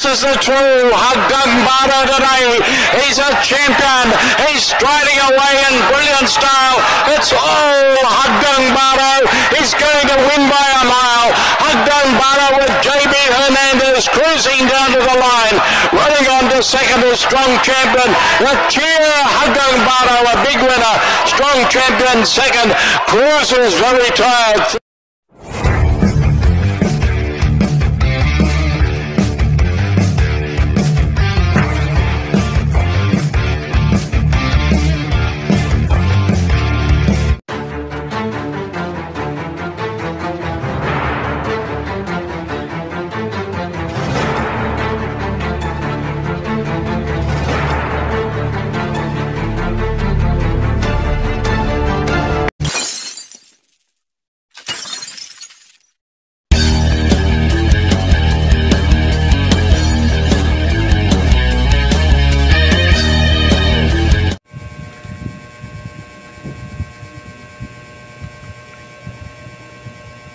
This is the true Haggang Baro today. He's a champion. He's striding away in brilliant style. It's all Haggang Baro. He's going to win by a mile. Haggang Baro with JB Hernandez cruising down to the line. Running on to second is Strong Champion. The cheer Haggang Baro, a big winner. Strong Champion second. Cruises very tired.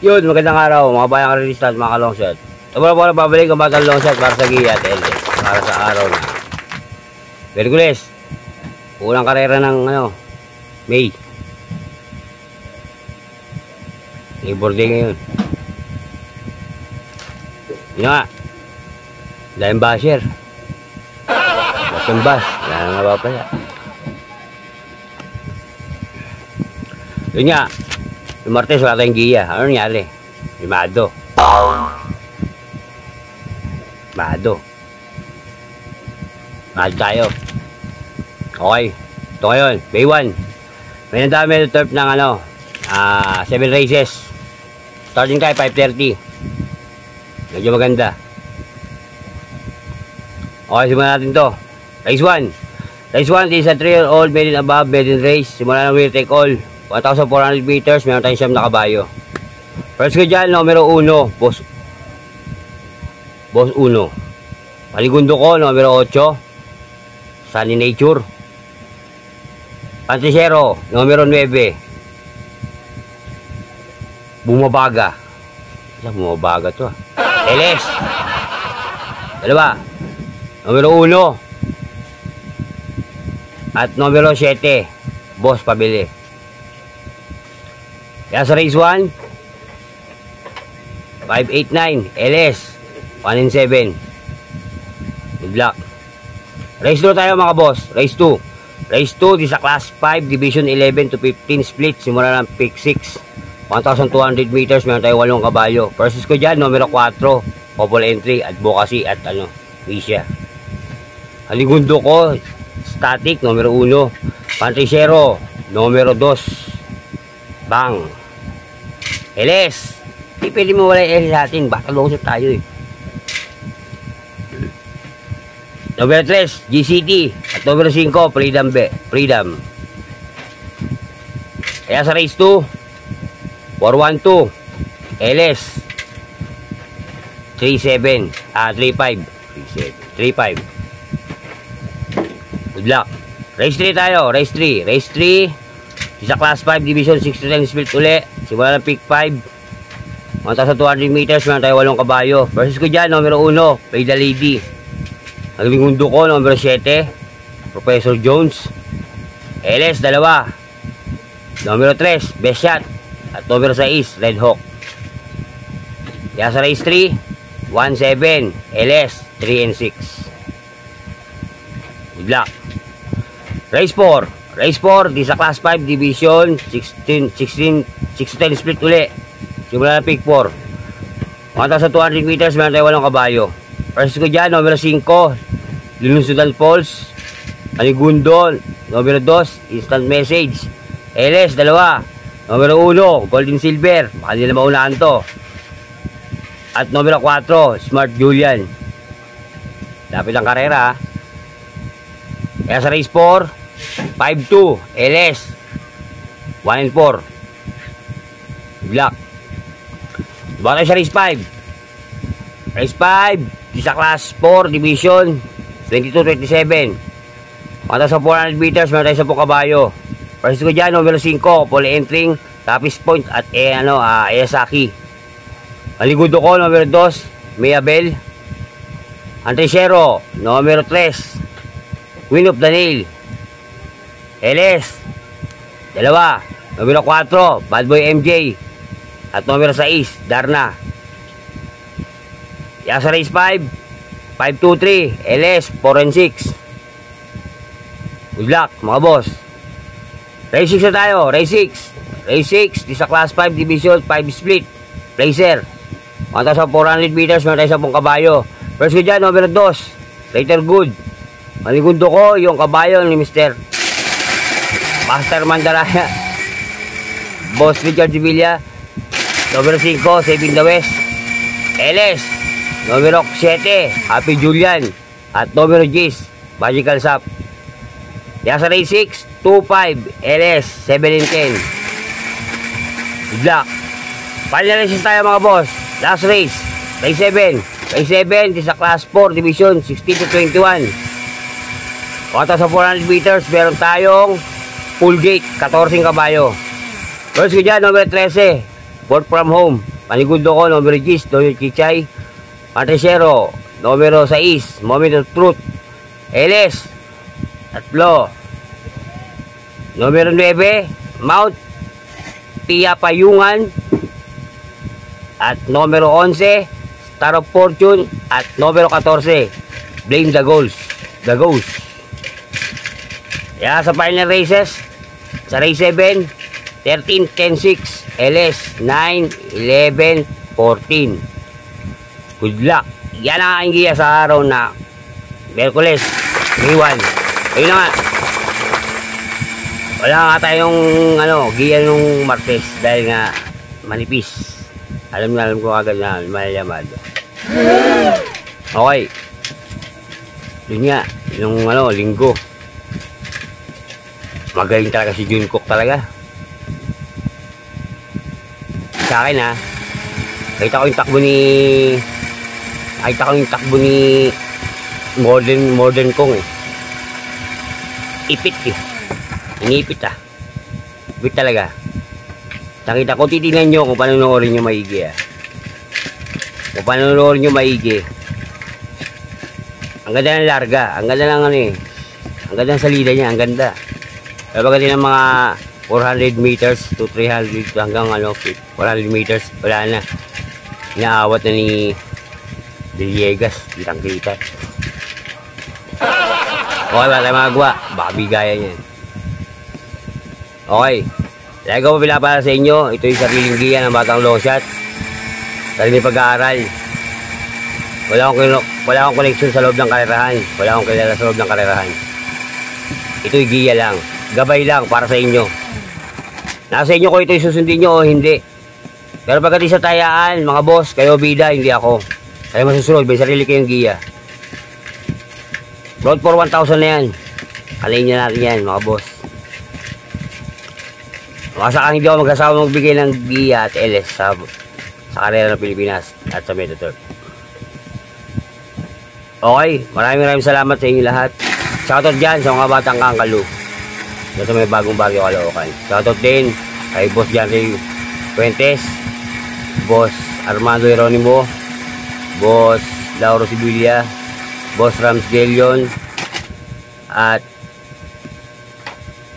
Yun, magandang araw mga bayang karelista at mga kalongset. Ito po na babalik ang batang longset para sa Gia at LS para sa araw na Merkules. Unang karera ng May. Labor Day ngayon. Yun nga. Dahil basher. Basang bas. Yan nga ba pala. Yun nga. Yung Martes wala tayong Gia. Ano nangyari? Mado tayo. Okay. Ito ngayon. May 1. May nandami na turf ng 7 races. Starting tayo 5:30. Medyo maganda. Okay, simulan natin to. Race 1. Race 1 is a 3-year-old maiden above maiden race. Simulan ng winner take all. 1,400 meters, meron tayong 7 na kabayo. First ko dyan, numero 1, Boss 1. Paligundo ko, numero 8, Sunny Nature. Pantisero, numero 9, Bumabaga. Bumabaga to LS. Dalawa, numero 1 at numero 7, Boss Pabili. Kaya sa race 1, 589 LS 1-7. Good luck. Race 2 tayo mga boss. Race 2. Race 2 di sa class 5 division 11 to 15 split. Simula ng pick 6. 1,200 meters. Meron tayo 8 kabalyo. Versus ko dyan numero 4, couple entry, advocacy at Misha. Haligundo ko static numero 1, Pantisero numero 2, Bang. LS. Hindi pwede mo wala yung LS natin. Baka lungsot tayo Numero 3, GCT. At numero 5, Freedom. Kaya sa race 2, 412, LS. 35. Good luck. Race 3 tayo. Race 3. Sa class 5 division 6 to 10 split uli. Simula ng pick 5. 1,200 meters. Meron tayo 8 kabayo. Versus ko dyan, numero 1, Pay the Lady. Ang ligundo ko, numero 7, Professor Jones. LS, 2. Numero 3, Best Shot. At numero 6, Red Hawk. Kaya sa race 3, 1-7, LS, 3 and 6. Good luck. Race 4. Race 4, di sa class 5 division 6 to 10 split uli. Simula na pick 4. 1,200 meters, meron tayo 8 kabayo. First ko dyan, numero 5, Lunsudan Falls. Aligundo, numero 2, Instant Message. LS, 2. Numero 1, Golden Silver. Baka nila maunahan to. At numero 4, Smart Julian. Lapit ang karera. Kaya sa race 4, 5-2, LS 1 and 4. Good luck. Diba tayo sa race 5. Race 5, sa class 4 division 22-27. 1,400 meters, meron tayo 10 kabayo. First ko dyan, numero 5, Paul Entering, Tapis Point at Esaki. Aligundo ko, numero 2, Mayabel. Antricero, numero 3, Queen of the Nail. LS, 2, numero 4, Bad Boy MJ. At numero 6, Darna. Yasa race 5, 523, LS, 4 and 6. Good luck, mga boss. Race 6 na tayo, race 6. Race 6, di sa class 5, division 5 split. Placer. 1,400 meters, meron tayo 10 kabayo. First ko dyan, numero 2, Later Good. Manigundo ko, yung kabayo ni Mr. Master Mandaraya. Boss Richard Sevilla. Numero 5, Saving the West. LS. Numero 7, Happy Julian. At numero 10, Magical Sap. Yasa race 6, 2-5, LS, 7 and 10. Good luck. Final races tayo mga boss. Last race, race 7. Race 7, di sa class 4, division 16 to 21. 1,400 meters, meron tayong full gate, 14 kabayo. First ko dyan, numero 13, Board from Home. Panigundo ko, numero 10, Doyo Chichay. Antricero, numero 6, Moment of Truth. LS, 3. Numero 9, Mount Pia Payungan. At numero 11, Star of Fortune. At numero 14, Blame the Ghost. Kaya sa final races, sa race 7, 13, 10, 6, LS, 9, 11, 14. Good luck. Yan ang aking giya sa araw na Merkules, May 1. Ayun na nga. Wala nga tayong giya nung Martes dahil nga manipis. Alam ko agad na malayamad. Okay. Yun nga, yung linggo. Magaling talaga si Jungkook talaga. Sa akin nakita ko yung takbo ni Modern Kong Ipit Inipit Ipit talaga. Nakita ko, titignan nyo kung panonoorin nyo maigi Kung panonoorin nyo maigi. Ang ganda ng larga. Ang ganda ng ang ganda ng salida niya. Ang ganda. Pero pagdating ng mga 400 meters to 300 hanggang 400 meters, wala na. Inaawat na ni Villegas. Kitang-kita. Okay, wala tayong magagawa. Baka bigayan yan. Okay. Lagi ko pa pinapala sa inyo. Ito yung sariling giya ng batang long shot. Sariling pag-aaral. Wala akong connection sa loob ng karerahan. Wala akong kilala sa loob ng karerahan. Ito yung giya lang. Gabay lang para sa inyo. Nasa inyo ko ito yung susundin nyo o hindi. Pero pagdating sa tayaan, mga boss, kayo bida, hindi ako. Kayo masusunod, may sarili kayong giya. Road for 1,000 na yan. Alayin nyo natin yan, mga boss. Makasakang hindi ako magkasawa magbigay ng giya at LS sa karera ng Pilipinas at sa Metaturk. Okay, maraming salamat sa inyo lahat. Shoutout dyan sa mga batang Kangkalu. Dito may bagong bagyo Caloocan. Shoutout din kay Boss Janry Fuentes, Boss Armando Jeronimo, Boss Lauro Sibilia, Boss Rams Delion, at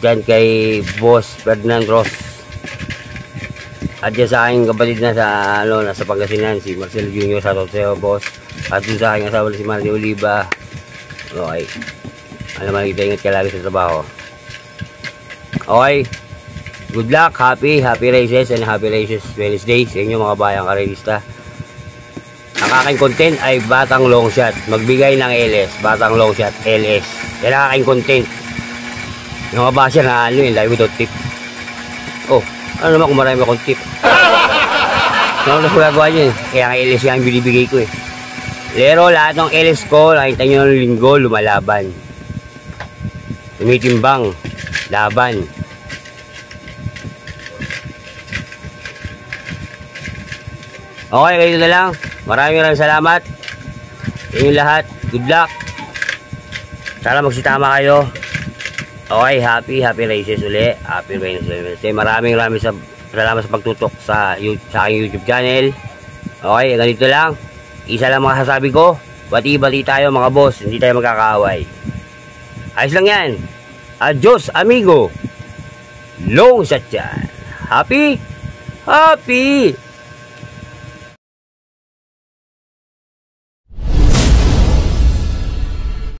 dyan kay Boss Ferdinand Ross. At dyan sa aking kapatid na nasa Pangasinan, si Marcelo Jr. Shoutout sa'yo, boss. At dun sa aking asawa si Marty Oliva. Okay. Alam mo, ingat ka lagi sa trabaho. Okay. Good luck, happy races and happy races Wednesday sa inyo mga bayang karelista. Ang aking content ay batang long shot. Magbigay ng LS, batang long shot, LS. Yan ang aking content. Yung mga basya na live without tip. Oh, ano naman kung marami akong tip. Ano na gagawa niya kaya ang LS yung binibigay ko Lero, lahat ng LS ko, nakita nyo ng linggo, lumalaban. Tumitimbang, laban. Okay, ganito na lang. Maraming salamat sa inyo lahat. Good luck. Sana magsitama kayo. Okay, happy races uli. Happy races. Maraming salamat sa pagtutok sa aking YouTube channel. Okay, ganito lang. isa lang masasabi ko, bati-bati tayo mga boss, hindi tayo magkakaaway. Ayos lang yan. Adios, amigo. Long shot yan. Happy? Happy!